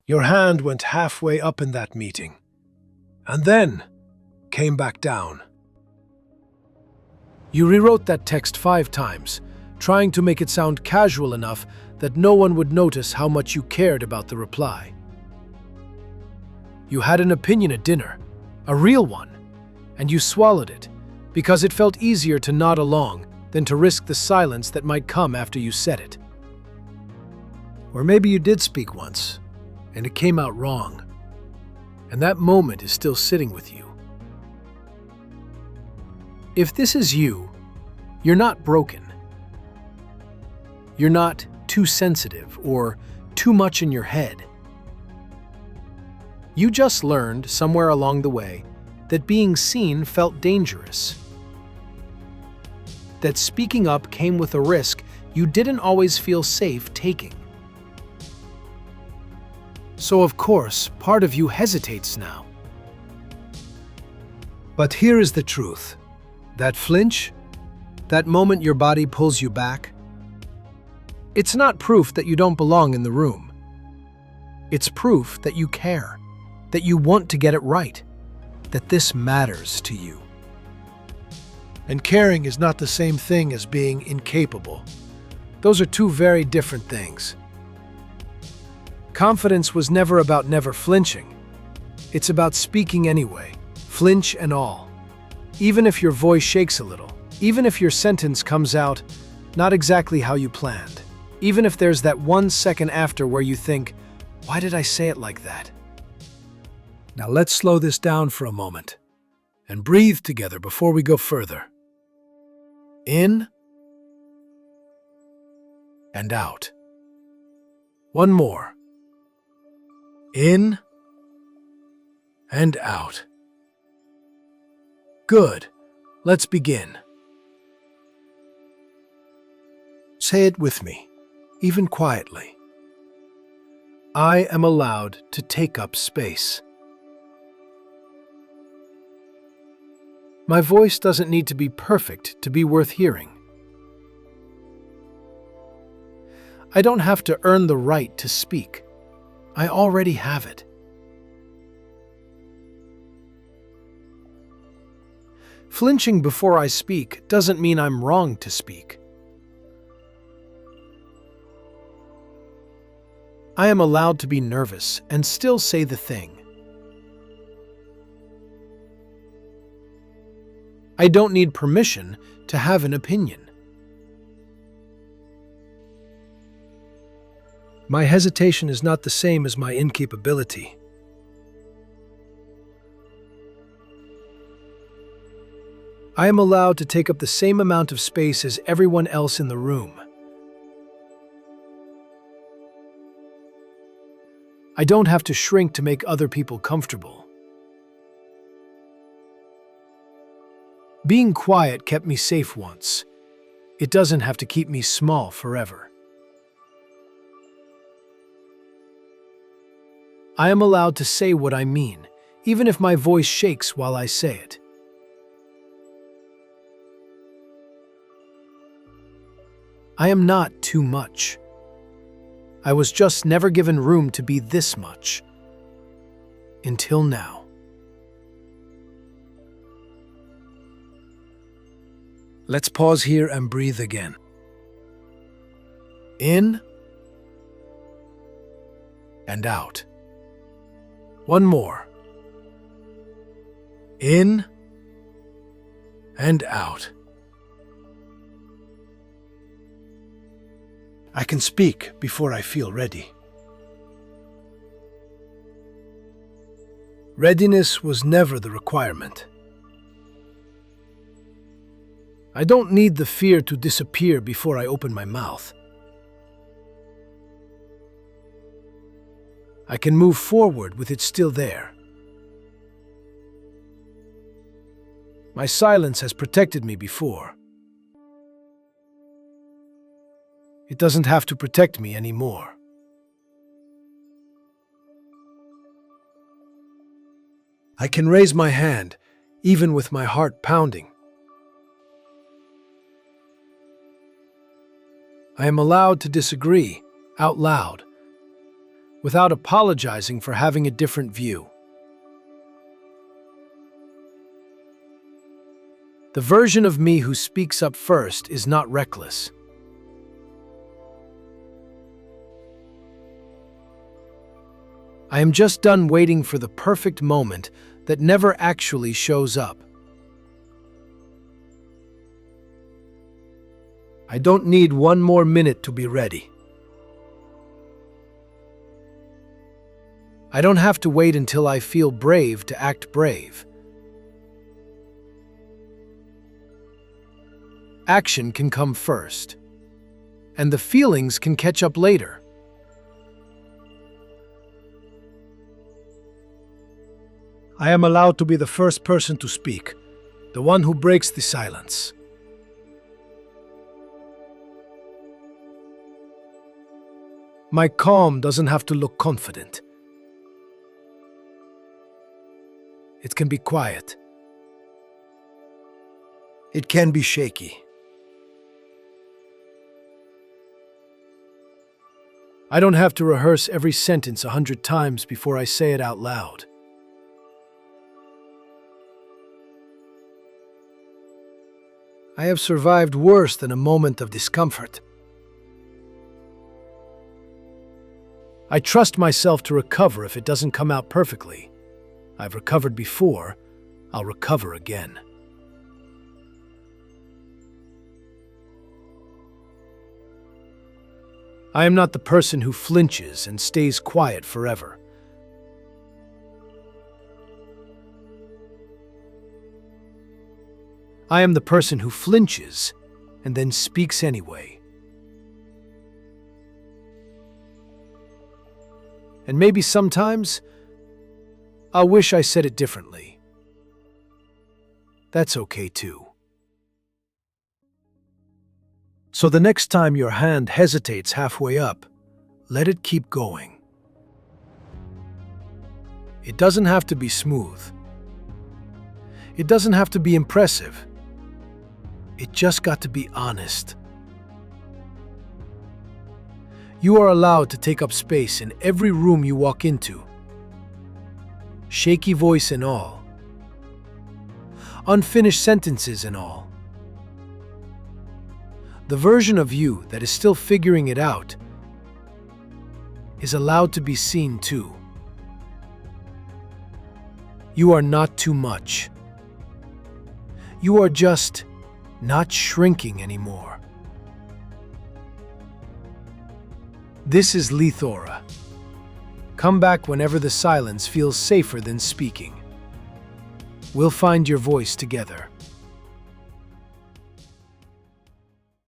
Your hand went halfway up in that meeting, and then came back down. You rewrote that text 5 times, trying to make it sound casual enough that no one would notice how much you cared about the reply. You had an opinion at dinner, a real one, and you swallowed it because it felt easier to nod along than to risk the silence that might come after you said it. Or maybe you did speak once, and it came out wrong, and that moment is still sitting with you. If this is you, you're not broken. You're not too sensitive or too much in your head. You just learned somewhere along the way that being seen felt dangerous. That speaking up came with a risk you didn't always feel safe taking. So of course, part of you hesitates now. But here is the truth. That flinch, that moment your body pulls you back, it's not proof that you don't belong in the room. It's proof that you care, that you want to get it right, that this matters to you. And caring is not the same thing as being incapable. Those are two very different things. Confidence was never about never flinching. It's about speaking anyway, flinch and all. Even if your voice shakes a little, even if your sentence comes out not exactly how you planned, even if there's that 1 second after where you think, why did I say it like that? Now let's slow this down for a moment and breathe together before we go further. In and out. One more. In and out. Good. Let's begin. Say it with me, even quietly. I am allowed to take up space. My voice doesn't need to be perfect to be worth hearing. I don't have to earn the right to speak. I already have it. Flinching before I speak doesn't mean I'm wrong to speak. I am allowed to be nervous and still say the thing. I don't need permission to have an opinion. My hesitation is not the same as my incapability. I am allowed to take up the same amount of space as everyone else in the room. I don't have to shrink to make other people comfortable. Being quiet kept me safe once. It doesn't have to keep me small forever. I am allowed to say what I mean, even if my voice shakes while I say it. I am not too much. I was just never given room to be this much. Until now. Let's pause here and breathe again. In and out. One more. In and out. I can speak before I feel ready. Readiness was never the requirement. I don't need the fear to disappear before I open my mouth. I can move forward with it still there. My silence has protected me before. It doesn't have to protect me anymore. I can raise my hand, even with my heart pounding. I am allowed to disagree, out loud. without apologizing for having a different view. The version of me who speaks up first is not reckless. I am just done waiting for the perfect moment that never actually shows up. I don't need one more minute to be ready. I don't have to wait until I feel brave to act brave. Action can come first, and the feelings can catch up later. I am allowed to be the first person to speak, the one who breaks the silence. My calm doesn't have to look confident. It can be quiet. It can be shaky. I don't have to rehearse every sentence 100 times before I say it out loud. I have survived worse than a moment of discomfort. I trust myself to recover if it doesn't come out perfectly. I've recovered before, I'll recover again. I am not the person who flinches and stays quiet forever. I am the person who flinches and then speaks anyway. And maybe sometimes, I'll wish I said it differently. That's okay too. So the next time your hand hesitates halfway up, let it keep going. It doesn't have to be smooth. It doesn't have to be impressive. It just got to be honest. You are allowed to take up space in every room you walk into. Shaky voice and all. Unfinished sentences and all. The version of you that is still figuring it out is allowed to be seen too. You are not too much. You are just not shrinking anymore. This is Lithora. Come back whenever the silence feels safer than speaking. We'll find your voice together.